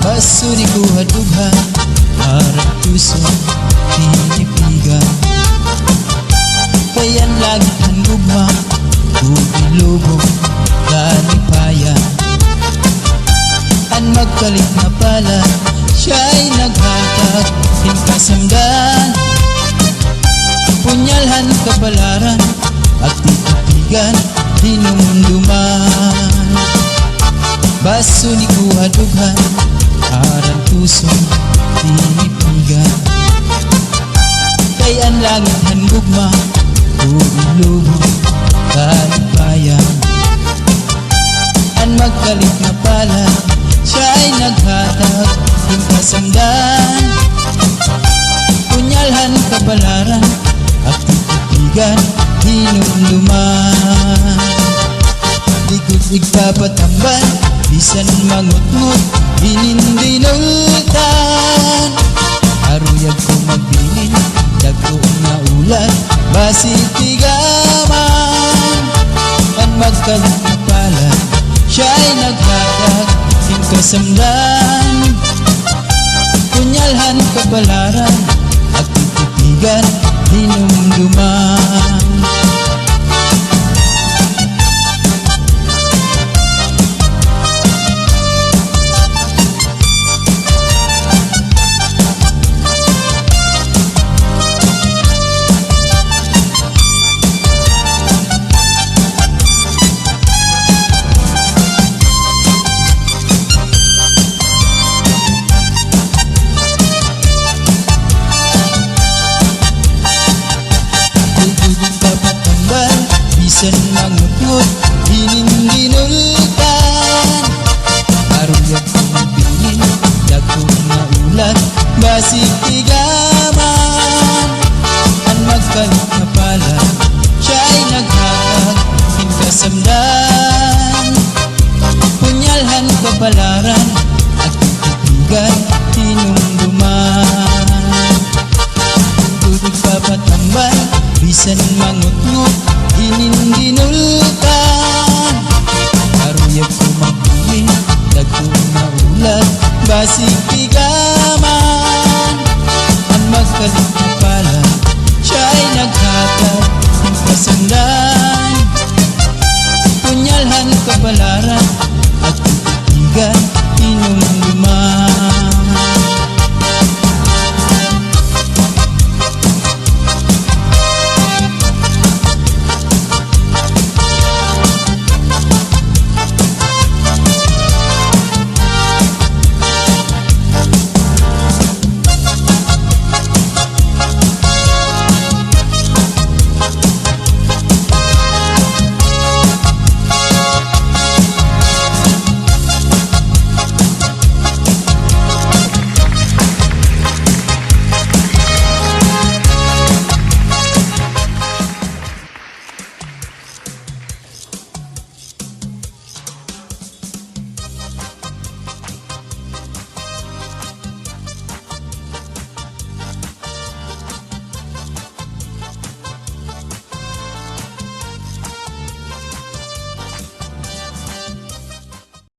Basuri ko hadughan, harap puso, tinipigan. Kayan lagi ang gugma, ubilubog, kalipayan. Ang magkalit na pala, siya'y naghatag, hinkasamdan. Punyalhan kabalaran, at titipigan, hinumduman. Basuri ko hadughan, harap puso, tinipigan. Kayan langit ang gugma, ubilubog, kalipayan. Ang magkalit na pala, siya'y naghatag, hinkasamdan. Punyalhan kabalaran, at titipigan, hinumduman. Likod igpapatambal, bisan mangutngot, hinindinultan. Aruyag ko magbilin, dagko na ulan, basitigaman. Ang magkalit na pala, siya'y naghatag, hinkasamdan. Punyalhan kabalaran, at titipigan, hinumduman. Bisan mangutngot, hinindinultan. Aruyag ko magbilin, dagko na ulan, basitigaman. Ang magkalit na pala, siya'y naghatag, hinkasamdan. Punyalhan kabalaran, at titipigan, hinumduman. Tubig papatambal, bisan mangutngot, hinindinultan. Aruyag ko magbilin, dagko na ulan, basitigaman. Ang magkalit na pala, siya'y naghatag, hinkasamdan. Punyalhan kabalaran, at titipigan,